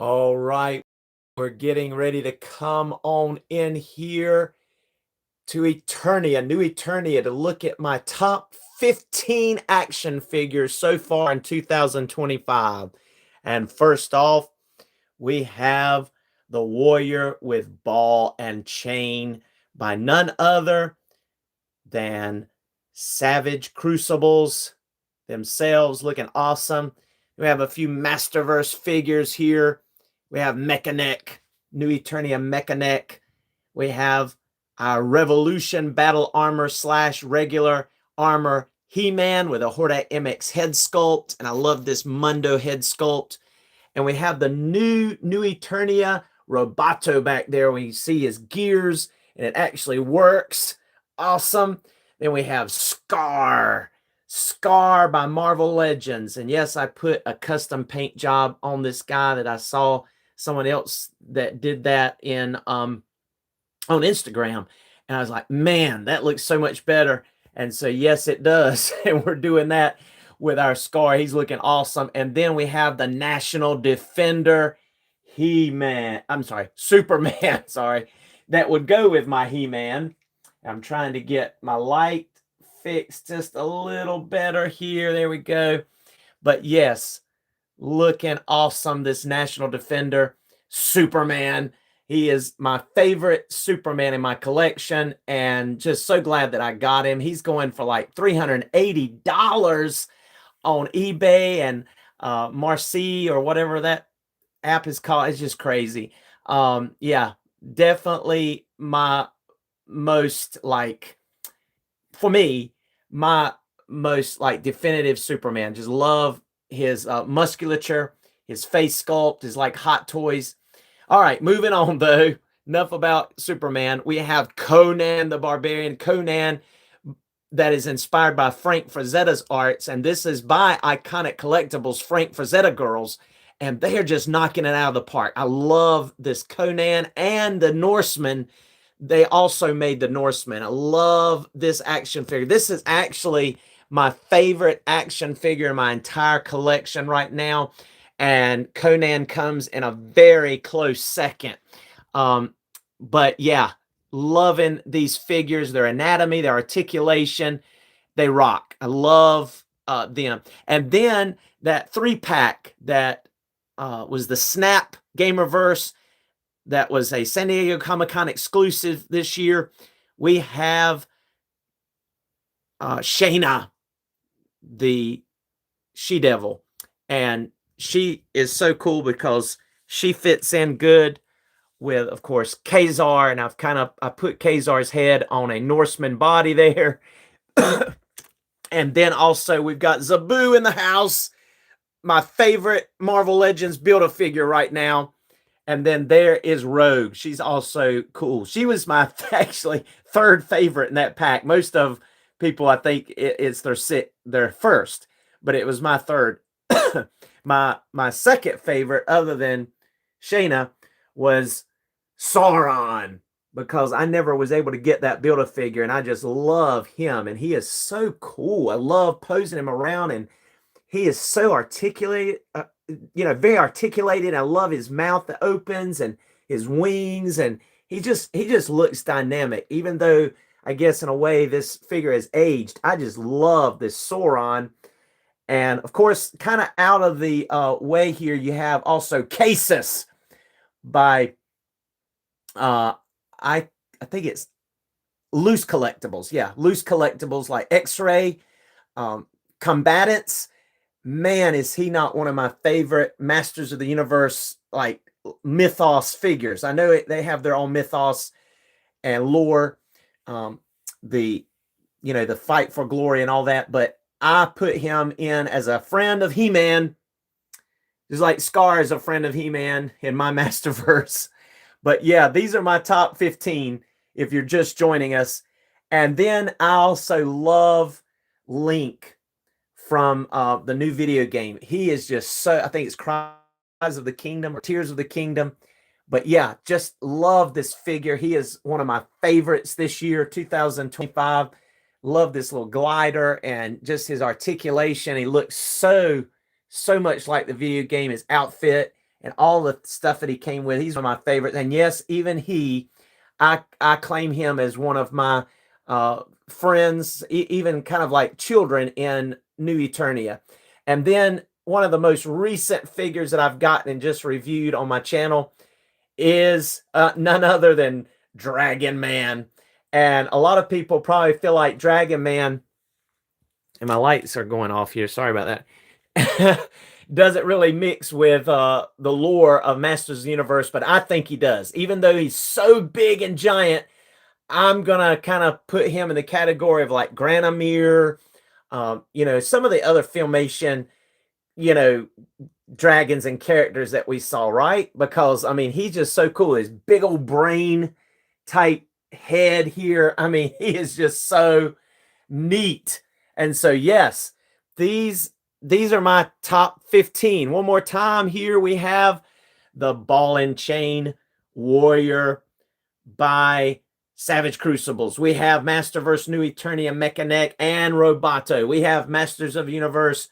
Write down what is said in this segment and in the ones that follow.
All right, we're getting ready to come on in here to Eternia, New Eternia, to look at my top 15 action figures so far in 2025. And first off, we have the Warrior with ball and chain by none other than Savage Crucibles themselves, looking awesome. We have a few Masterverse figures here. We have Mechanic, New Eternia Mechanic. We have our Revolution Battle Armor / regular armor He-Man with a Hordak MX head sculpt. And I love this Mundo head sculpt. And we have the new Eternia Roboto back there. We see his gears and it actually works. Awesome. Then we have Scar by Marvel Legends. And yes, I put a custom paint job on this guy that I saw someone else that did that in on Instagram. And I was like, man, that looks so much better. And so, yes, it does. And we're doing that with our Scar. He's looking awesome. And then we have the National Defender Superman, sorry, that would go with my He-Man. I'm trying to get my light fixed just a little better here. There we go. But yes, looking awesome, this National Defender Superman. He is my favorite Superman in my collection, and just so glad that I got him. He's going for like $380 on eBay and Marcy or whatever that app is called. It's just crazy. Yeah, definitely my most, like, for me, my most like definitive Superman. Just love his musculature, his face sculpt is like Hot Toys. All right, moving on though. Enough about Superman. We have Conan the Barbarian. Conan, that is inspired by Frank Frazetta's arts, and this is by Iconic Collectibles, Frank Frazetta girls, and they are just knocking it out of the park. I love this Conan and the Norseman. They also made the Norseman. I love this action figure. This is actually my favorite action figure in my entire collection right now, and Conan comes in a very close second. But yeah, loving these figures, their anatomy, their articulation, they rock. I love them. And then that 3-pack that was the Snap Gamerverse, that was a San Diego Comic-Con exclusive this year. We have Shayna, the She-Devil, and she is so cool because she fits in good with, of course, Kazar, and I put Kazar's head on a Norseman body there. And then also we've got Zabu in the house, my favorite Marvel Legends Build-A-Figure right now. And then there is Rogue. She's also cool. She was my actually third favorite in that pack. Most of people, I think, it's their first, but it was my third. my second favorite, other than Shayna, was Sauron, because I never was able to get that Build-A-Figure, and I just love him, and he is so cool. I love posing him around, and he is so articulated, very articulated. I love his mouth that opens and his wings, and he just looks dynamic. Even though I guess in a way this figure has aged, I just love this Sauron. And of course, kind of out of the way here, you have also Casus by I think it's Loose Collectibles. Yeah, Loose Collectibles, like X-Ray, Combatants. Man, is he not one of my favorite Masters of the Universe, like, mythos figures. I know they have their own mythos and lore, the fight for glory and all that, but I put him in as a friend of He-Man, just like Scar is a friend of He-Man in my Masterverse. But yeah, these are my top 15 if you're just joining us. And then I also love Link from the new video game. He is just so, I think it's Cries of the Kingdom or Tears of the Kingdom. But yeah, just love this figure. He is one of my favorites this year, 2025. Love this little glider and just his articulation. He looks so much like the video game, his outfit and all the stuff that he came with. He's one of my favorites. And yes, even I claim him as one of my friends, even kind of like children in New Eternia. And then one of the most recent figures that I've gotten and just reviewed on my channel is none other than Dragon Man. And a lot of people probably feel like Dragon Man, and my lights are going off here, sorry about that, doesn't really mix with the lore of Masters of the Universe, but I think he does. Even though he's so big and giant, I'm gonna kind of put him in the category of like Granomir, you know, some of the other Filmation, you know, dragons and characters that we saw, right? Because I mean, he's just so cool. His big old brain type head here. I mean, he is just so neat. And so, yes, these are my top 15. One more time, here we have the Ball and Chain Warrior by Savage Crucibles. We have Masterverse New Eternia Mechanic and Roboto. We have Masters of Universe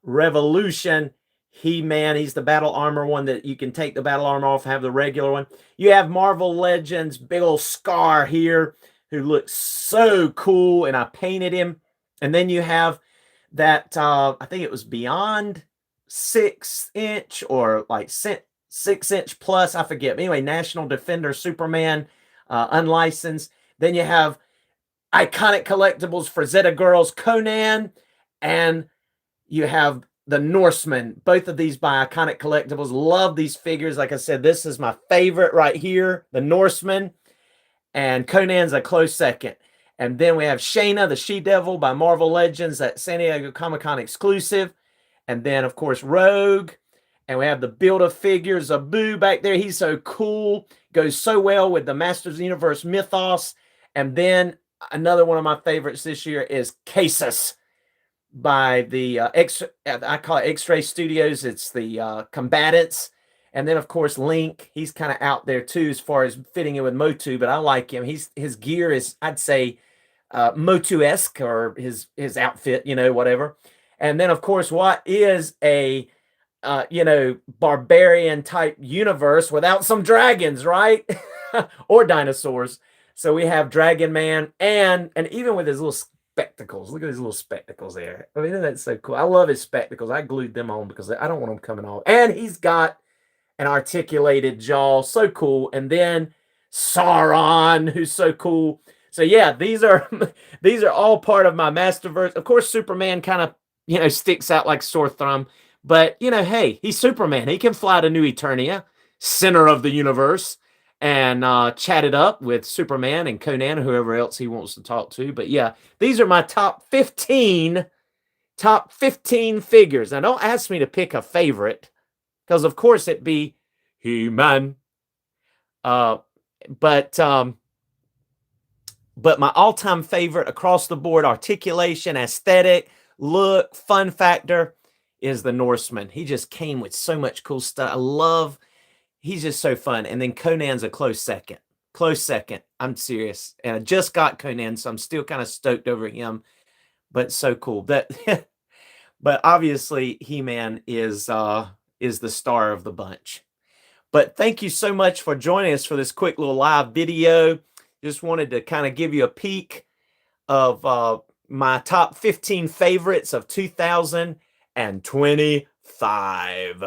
Revolution He-Man. He's the battle armor one that you can take the battle armor off, have the regular one. You have Marvel Legends, big old Scar here, who looks so cool, and I painted him. And then you have that, I think it was Beyond 6-inch or like 6-inch plus, I forget. Anyway, National Defender Superman, unlicensed. Then you have Iconic Collectibles for Zeta Girls Conan, and you have the Norseman. Both of these by Iconic Collectibles. Love these figures. Like I said, this is my favorite right here, the Norseman, and Conan's a close second. And then we have Shayna, the She-Devil by Marvel Legends, that San Diego Comic-Con exclusive. And then, of course, Rogue. And we have the Build-A-Figure Zabu back there. He's so cool. Goes so well with the Masters of the Universe mythos. And then another one of my favorites this year is Casus by the I call it X-Ray Studios. It's the Combatants. And then, of course, Link. He's kind of out there, too, as far as fitting in with Motu. But I like him. His gear is, I'd say, Motu-esque, or his outfit, you know, whatever. And then, of course, what is a you know, barbarian type universe without some dragons, right? Or dinosaurs. So we have Dragon Man, and even with his little spectacles. Look at his little spectacles there. I mean, that's so cool. I love his spectacles. I glued them on because I don't want them coming off. And he's got an articulated jaw. So cool. And then Sauron, who's so cool. So yeah, these are all part of my Masterverse. Of course, Superman kind of, you know, sticks out like sore thumb. But, you know, hey, he's Superman. He can fly to New Eternia, center of the universe, and chat it up with Superman and Conan, or whoever else he wants to talk to. But yeah, these are my top 15 figures. Now, don't ask me to pick a favorite, because of course it'd be He-Man. But my all-time favorite across the board, articulation, aesthetic, look, fun factor, is the Norseman. He just came with so much cool stuff. He's just so fun. And then Conan's a close second. Close second. I'm serious. And I just got Conan, so I'm still kind of stoked over him. But so cool. But obviously, He-Man is the star of the bunch. But thank you so much for joining us for this quick little live video. Just wanted to kind of give you a peek of my top 15 favorites of 2025.